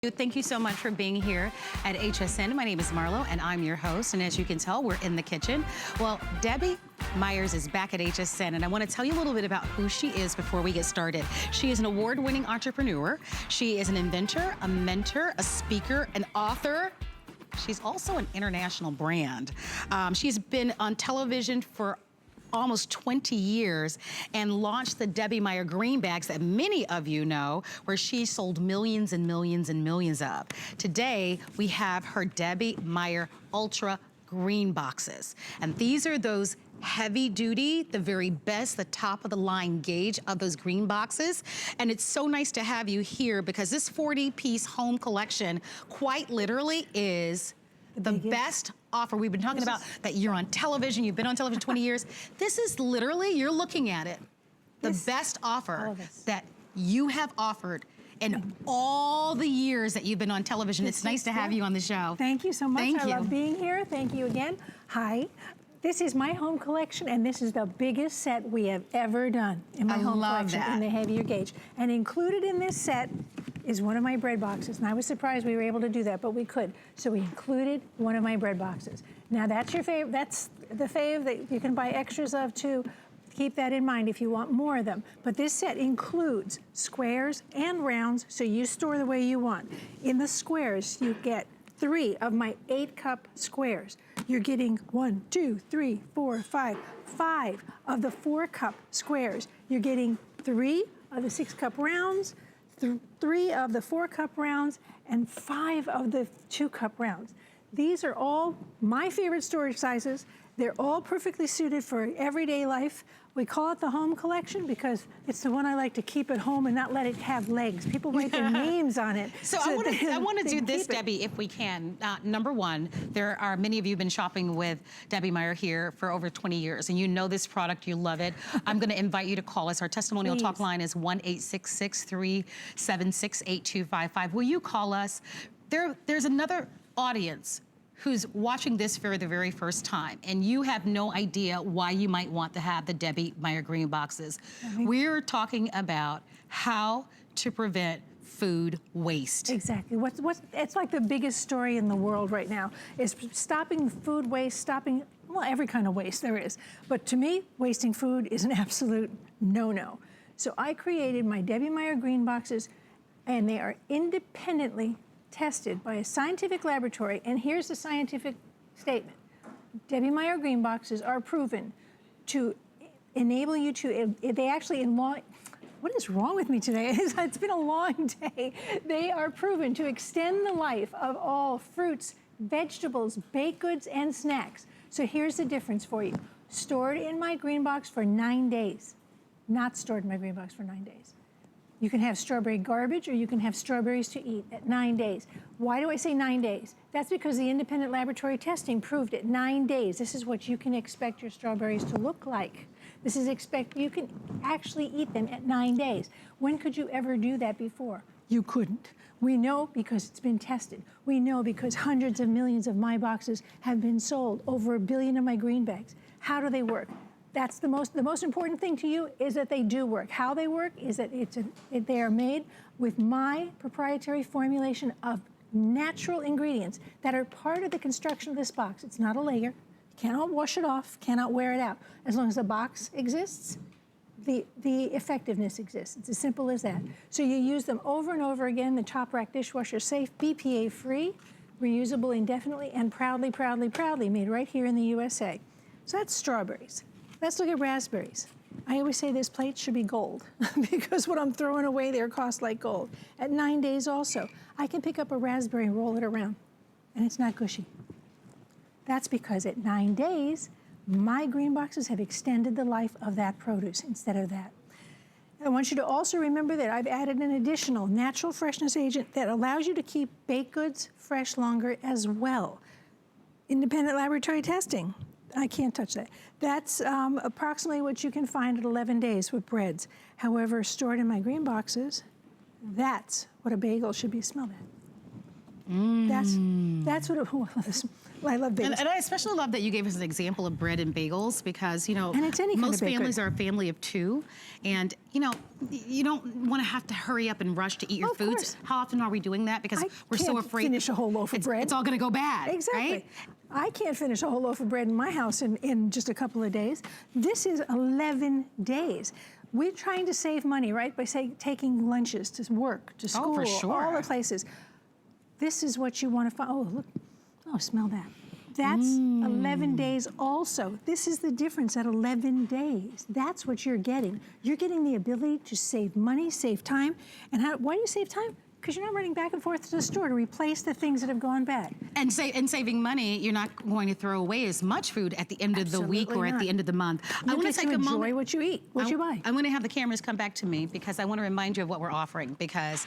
Thank you so much for being here at HSN. My name is Marlo, and I'm your host. And as you can tell, we're in the kitchen. Well, Debbie Myers is back at HSN, and I want to tell you a little bit about who she is before we get started. She is an award-winning entrepreneur. She is an inventor, a mentor, a speaker, an author. She's also an international brand. She's been on television for almost 20 years and launched the Debbie Meyer GreenBoxes that many of you know, where she sold millions and millions and millions of. Today, we have her Debbie Meyer Ultra GreenBoxes. And these are those heavy duty, the very best, the top of the line gauge of those green boxes. And it's so nice to have you here because this 40-piece home collection quite literally is the best offer. We've been talking about that you're on television, you've been on television 20 years. This is literally, you're looking at it, the best offer that you have offered in all the years that you've been on television. It's nice to have you on the show. Thank you so much. Thank you. I love being here. Thank you again. Hi. This is my home collection, and this is the biggest set we have ever done in my home collection in the heavier gauge. And included in this set is one of my bread boxes. And I was surprised we were able to do that, but we could. So we included one of my bread boxes. Now that's your fave, that's the fave that you can buy extras of too. Keep that in mind if you want more of them. But this set includes squares and rounds, so you store the way you want. In the squares, you get 3 of my 8-cup squares. You're getting 1, 2, 3, 4, 5 of the 4-cup squares. You're getting 3 of the 6-cup rounds, 3 of the 4-cup rounds, and 5 of the 2-cup rounds. These are all my favorite storage sizes. They're all perfectly suited for everyday life. We call it the home collection because it's the one I like to keep at home and not let it have legs. People write their names on it. So I want to do this, Debbie, if we can. Number one, there are many of you have been shopping with Debbie Meyer here for over 20 years, and you know this product, you love it. I'm going to invite you to call us. Our testimonial talk line is 1-866-376-8255. Will you call us? There's another audience who's watching this for the very first time, and you have no idea why you might want to have the Debbie Meyer GreenBoxes. We're talking about how to prevent food waste. Exactly. It's like the biggest story in the world right now is stopping food waste, stopping, well, every kind of waste there is. But to me, wasting food is an absolute no-no. So I created my Debbie Meyer GreenBoxes, and they are independently tested by a scientific laboratory, and here's the scientific statement. Debbie Meyer GreenBoxes are proven to enable you to, they actually, what is wrong with me today? It's been a long day. They are proven to extend the life of all fruits, vegetables, baked goods, and snacks. So here's the difference for you. Stored in my GreenBox for 9 days. Not stored in my GreenBox for 9 days. You can have strawberry garbage or you can have strawberries to eat at 9 days. Why do I say 9 days? That's because the independent laboratory testing proved it. 9 days. This is what you can expect your strawberries to look like. This is you can actually eat them at 9 days. When could you ever do that before? You couldn't. We know because it's been tested. We know because hundreds of millions of my boxes have been sold, over 1 billion of my green bags. How do they work? That's the most important thing to you is that they do work. How they work is that they are made with my proprietary formulation of natural ingredients that are part of the construction of this box. It's not a layer. You cannot wash it off, cannot wear it out. As long as the box exists, the effectiveness exists. It's as simple as that. So you use them over and over again. The top rack dishwasher safe, BPA free, reusable indefinitely, and proudly, proudly, proudly made right here in the USA. So that's strawberries. Let's look at raspberries. I always say this plate should be gold because what I'm throwing away there costs like gold. At 9 days also, I can pick up a raspberry and roll it around, and it's not gushy. That's because at 9 days, my GreenBoxes have extended the life of that produce instead of that. I want you to also remember that I've added an additional natural freshness agent that allows you to keep baked goods fresh longer as well. Independent laboratory testing. I can't touch that. That's approximately what you can find at 11 days with breads. However, stored in my GreenBoxes, that's what a bagel should be smelled at. That's what I love bagels. And I especially love that you gave us an example of bread and bagels because, you know, And it's any kind most of baked families good. are a family of 2. And, you know, you don't want to have to hurry up and rush to eat your Of foods. course. How often are we doing that? Because I we're so can't afraid finish a whole loaf of bread. It's all going to go bad. Exactly. Right? I can't finish a whole loaf of bread in my house in just a couple of days. This is 11 days. We're trying to save money, right? By taking lunches to work, to school, for sure. all the places. This is what you want to find. Oh, look. Oh, smell that. That's 11 days also. This is the difference at 11 days. That's what you're getting. You're getting the ability to save money, save time. And why do you save time? Because you're not running back and forth to the store to replace the things that have gone bad. And saving money, you're not going to throw away as much food at the end of the week or at the end of the month. I want to take a moment. Enjoy what you eat, what you buy. I'm going to have the cameras come back to me because I want to remind you of what we're offering because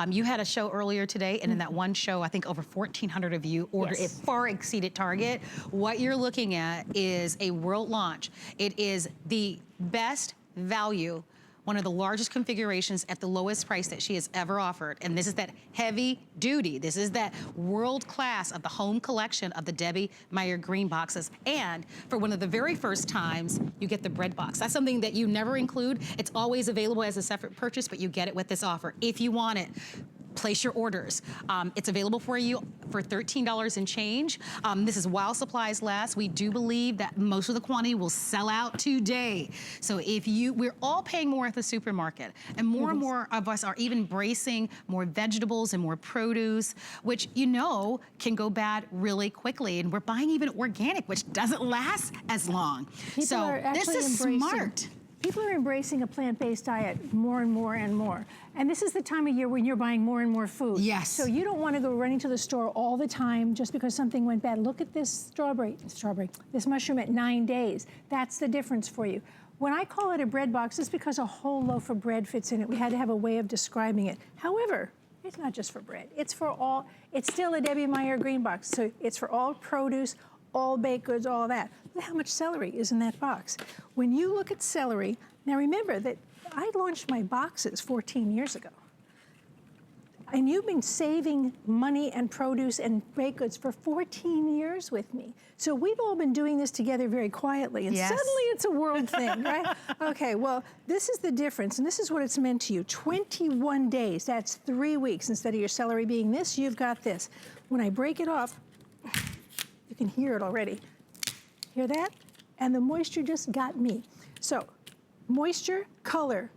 you had a show earlier today, and in that one show, I think over 1,400 of you ordered. It far exceeded target. What you're looking at is a world launch. It is the best value, one of the largest configurations at the lowest price that she has ever offered. And this is that heavy duty. This is that world class of the home collection of the Debbie Meyer GreenBoxes. And for one of the very first times, you get the bread box. That's something that you never include. It's always available as a separate purchase, but you get it with this offer. If you want it, place your orders. It's available for you for $13 and change. This is while supplies last. We do believe that most of the quantity will sell out today. So we're all paying more at the supermarket, and more of us are even embracing more vegetables and more produce, which you know can go bad really quickly. And we're buying even organic, which doesn't last as long. So this is smart. People are embracing a plant-based diet more and more and more. And this is the time of year when you're buying more and more food. Yes. So you don't want to go running to the store all the time just because something went bad. Look at this this mushroom at 9 days. That's the difference for you. When I call it a bread box, it's because a whole loaf of bread fits in it. We had to have a way of describing it. However, it's not just for bread. It's for all, it's still a Debbie Meyer GreenBox. So it's for all produce, all baked goods, all that. Look how much celery is in that box. When you look at celery, now remember that I launched my boxes 14 years ago. And you've been saving money and produce and baked goods for 14 years with me. So we've all been doing this together very quietly, and suddenly it's a world thing, right? Okay, well, this is the difference, and this is what it's meant to you. 21 days, that's 3 weeks. Instead of your celery being this, you've got this. When I break it off, you can hear it already. Hear that? And the moisture just got me. So, moisture, color,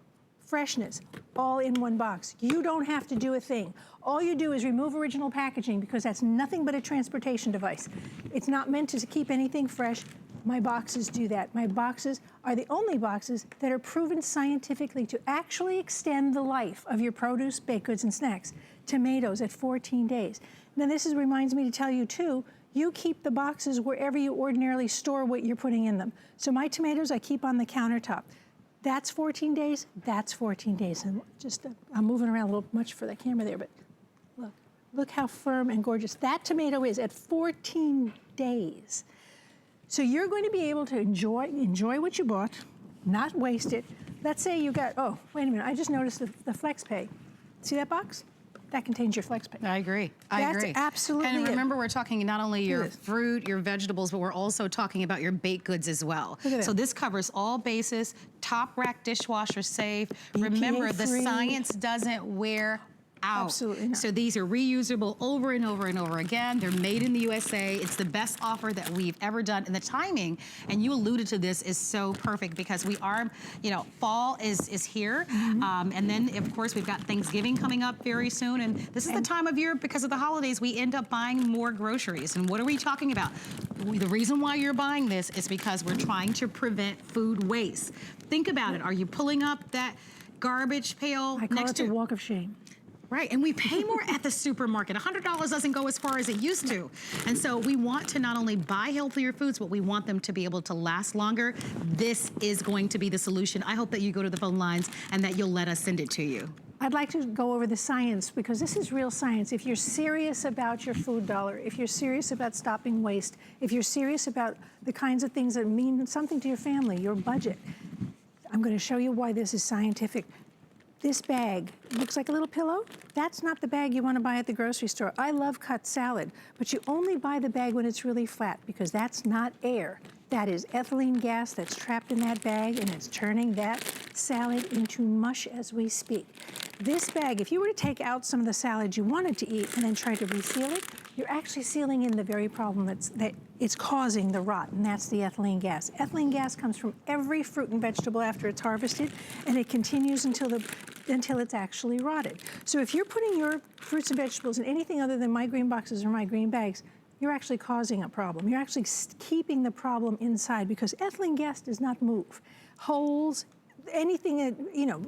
freshness, all in one box. You don't have to do a thing. All you do is remove original packaging because that's nothing but a transportation device. It's not meant to keep anything fresh. My boxes do that. My boxes are the only boxes that are proven scientifically to actually extend the life of your produce, baked goods, and snacks. Tomatoes at 14 days. Now this reminds me to tell you too, you keep the boxes wherever you ordinarily store what you're putting in them. So my tomatoes I keep on the countertop. That's 14 days, that's 14 days. And just, I'm moving around a little much for the camera there, but look how firm and gorgeous that tomato is at 14 days. So you're going to be able to enjoy what you bought, not waste it. Let's say you got, oh, wait a minute, I just noticed the Flex Pay. See that box? That contains your Flex Pay. I agree. That's absolutely And remember, we're talking not only your fruit, your vegetables, but we're also talking about your baked goods as well. So this covers all bases, top rack dishwasher safe. Remember, the science doesn't wear out. Absolutely not. So these are reusable over and over and over again. They're made in the USA. It's the best offer that we've ever done. And the timing, and you alluded to this, is so perfect because we are, you know, fall is here. And then, of course, we've got Thanksgiving coming up very soon. And this is the time of year, because of the holidays, we end up buying more groceries. And what are we talking about? The reason why you're buying this is because we're trying to prevent food waste. Think about it. Are you pulling up that garbage pail I call it the walk of shame. Right, and we pay more at the supermarket. $100 doesn't go as far as it used to. And so we want to not only buy healthier foods, but we want them to be able to last longer. This is going to be the solution. I hope that you go to the phone lines and that you'll let us send it to you. I'd like to go over the science because this is real science. If you're serious about your food dollar, if you're serious about stopping waste, if you're serious about the kinds of things that mean something to your family, your budget, I'm going to show you why this is scientific. This bag looks like a little pillow. That's not the bag you want to buy at the grocery store. I love cut salad, but you only buy the bag when it's really flat because that's not air. That is ethylene gas that's trapped in that bag, and it's turning that salad into mush as we speak. This bag, if you were to take out some of the salad you wanted to eat and then try to reseal it, you're actually sealing in the very problem that it's causing the rot, and that's the ethylene gas. Ethylene gas comes from every fruit and vegetable after it's harvested, and it continues until it's actually rotted. So if you're putting your fruits and vegetables in anything other than My Green Boxes or My Green Bags, you're actually causing a problem. You're actually keeping the problem inside because ethylene gas does not move. Holes, anything,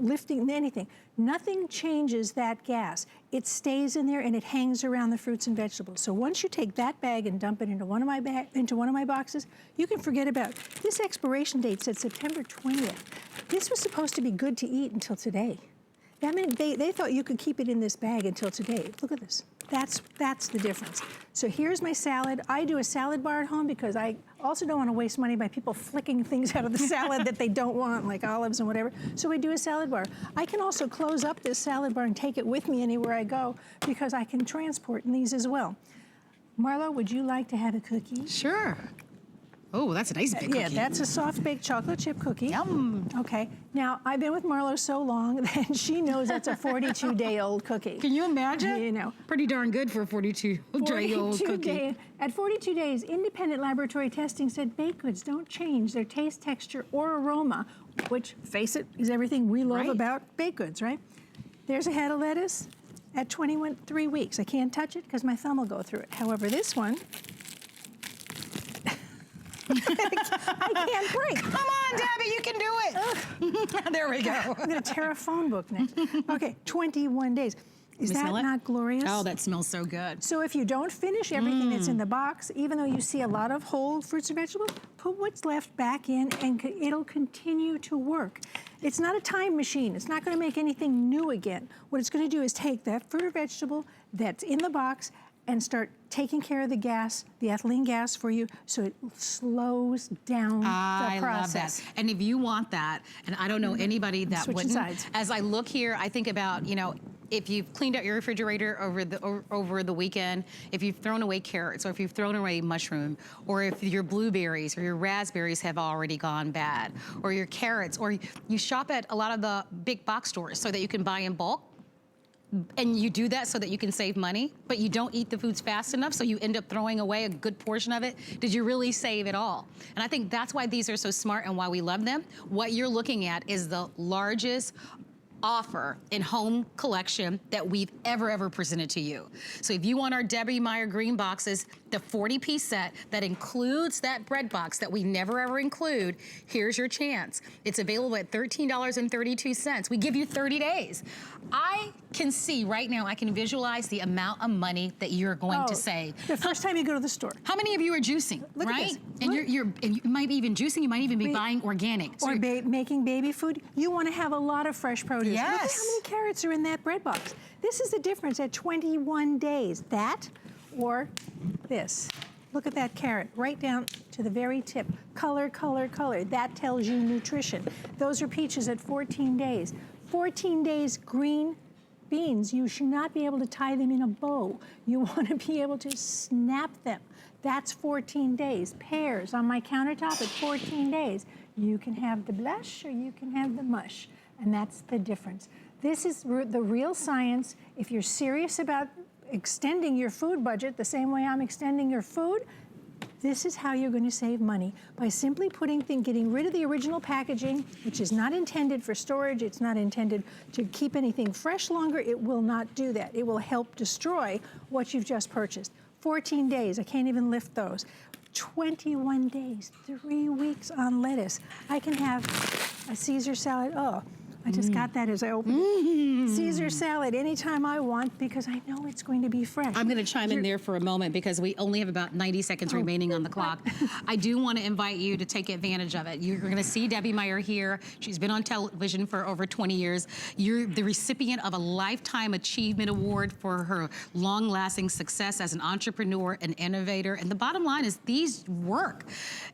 lifting, anything. Nothing changes that gas. It stays in there and it hangs around the fruits and vegetables. So once you take that bag and dump it into one of my boxes, you can forget about it. This expiration date said September 20th. This was supposed to be good to eat until today. That meant they thought you could keep it in this bag until today. Look at this. That's the difference. So here's my salad. I do a salad bar at home because I also don't want to waste money by people flicking things out of the salad that they don't want, like olives and whatever. So we do a salad bar. I can also close up this salad bar and take it with me anywhere I go because I can transport in these as well. Marlo, would you like to have a cookie? Sure. Oh, that's a nice big cookie. Yeah, that's a soft baked chocolate chip cookie. Yum. Okay, now I've been with Marlo so long that she knows that's a 42-day-old cookie. Can you imagine? You know. Pretty darn good for a 42-day-old cookie. At 42 days, independent laboratory testing said baked goods don't change their taste, texture, or aroma, which, face it, is everything we love about baked goods, right? There's a head of lettuce at 23 weeks. I can't touch it because my thumb will go through it. However, this one, I can't break. Come on, Debbie, you can do it. There we go. I'm going to tear a phone book next. Okay, 21 days. Is that not glorious? Oh, that smells so good. So if you don't finish everything that's in the box, even though you see a lot of whole fruits and vegetables, put what's left back in and it'll continue to work. It's not a time machine. It's not going to make anything new again. What it's going to do is take that fruit or vegetable that's in the box and start taking care of the gas, the ethylene gas for you, so it slows down the process. I love that. And if you want that, and I don't know anybody that wouldn't, sides. As I look here, I think about, if you've cleaned out your refrigerator over the weekend, if you've thrown away carrots, or if you've thrown away mushroom, or if your blueberries or your raspberries have already gone bad, or your carrots, or you shop at a lot of the big box stores so that you can buy in bulk, and you do that so that you can save money, but you don't eat the foods fast enough, so you end up throwing away a good portion of it. Did you really save it all? And I think that's why these are so smart and why we love them. What you're looking at is the largest offer in home collection that we've ever presented to you. So if you want our Debbie Meyer Green Boxes, the 40-piece set that includes that bread box that we never ever include, here's your chance. It's available at $13.32. We give you 30 days. I can see right now, I can visualize the amount of money that you're going to save. The first time you go to the store. How many of you are juicing, Look right? At this. And you might be even juicing, you might even be buying organic. Or making baby food. You want to have a lot of fresh produce. Yes. Look at how many carrots are in that bread box. This is the difference at 21 days. That or this. Look at that carrot, right down to the very tip. Color, color, color. That tells you nutrition. Those are peaches at 14 days. 14 days green beans. You should not be able to tie them in a bow. You want to be able to snap them. That's 14 days. Pears on my countertop at 14 days. You can have the blush or you can have the mush. And that's the difference. This is the real science. If you're serious about extending your food budget the same way I'm extending your food, this is how you're going to save money, by simply getting rid of the original packaging, which is not intended for storage. It's not intended to keep anything fresh longer. It will not do that. It will help destroy what you've just purchased. 14 days, I can't even lift those. 21 days, 3 weeks on lettuce. I can have a Caesar salad. Oh, I just got that as I opened it. Caesar salad anytime I want because I know it's going to be fresh. I'm going to chime in there for a moment because we only have about 90 seconds remaining on the clock. I do want to invite you to take advantage of it. You're going to see Debbie Meyer here. She's been on television for over 20 years. You're the recipient of a Lifetime Achievement Award for her long-lasting success as an entrepreneur and innovator. And the bottom line is these work.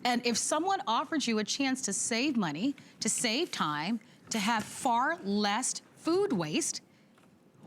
And if someone offered you a chance to save money, to save time, to have far less food waste,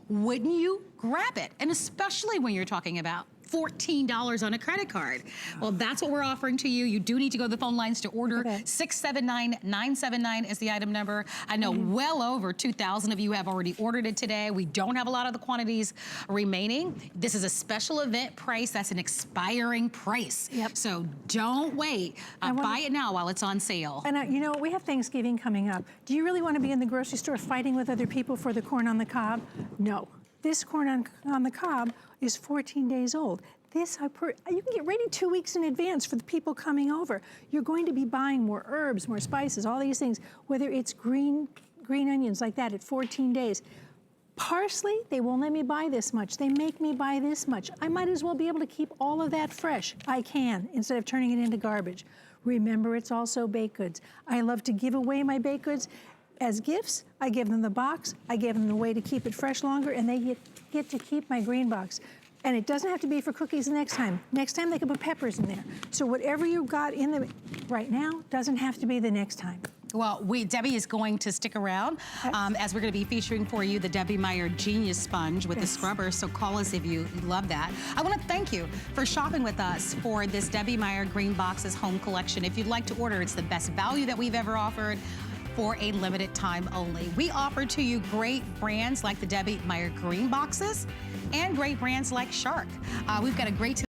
wouldn't you grab it? And especially when you're talking about $14 on a credit card. Well, that's what we're offering to you. You do need to go to the phone lines to order. Okay. 679-979 is the item number. I know well over 2,000 of you have already ordered it today. We don't have a lot of the quantities remaining. This is a special event price. That's an expiring price. Yep. So don't wait. Buy it now while it's on sale. And you know, we have Thanksgiving coming up. Do you really want to be in the grocery store fighting with other people for the corn on the cob? No. This corn on the cob is 14 days old. This, you can get ready 2 weeks in advance for the people coming over. You're going to be buying more herbs, more spices, all these things, whether it's green onions like that at 14 days. Parsley, they won't let me buy this much. They make me buy this much. I might as well be able to keep all of that fresh. I can, instead of turning it into garbage. Remember, it's also baked goods. I love to give away my baked goods as gifts. I give them the box, I give them the way to keep it fresh longer, and they get to keep my green box. And it doesn't have to be for cookies the next time. Next time they can put peppers in there. So whatever you got in the right now doesn't have to be the next time. Well, Debbie is going to stick around as we're going to be featuring for you the Debbie Meyer Genius Sponge with the scrubber. So call us if you love that. I want to thank you for shopping with us for this Debbie Meyer GreenBoxes home collection. If you'd like to order, it's the best value that we've ever offered for a limited time only. We offer to you great brands like the Debbie Meyer GreenBoxes and great brands like Shark. We've got a great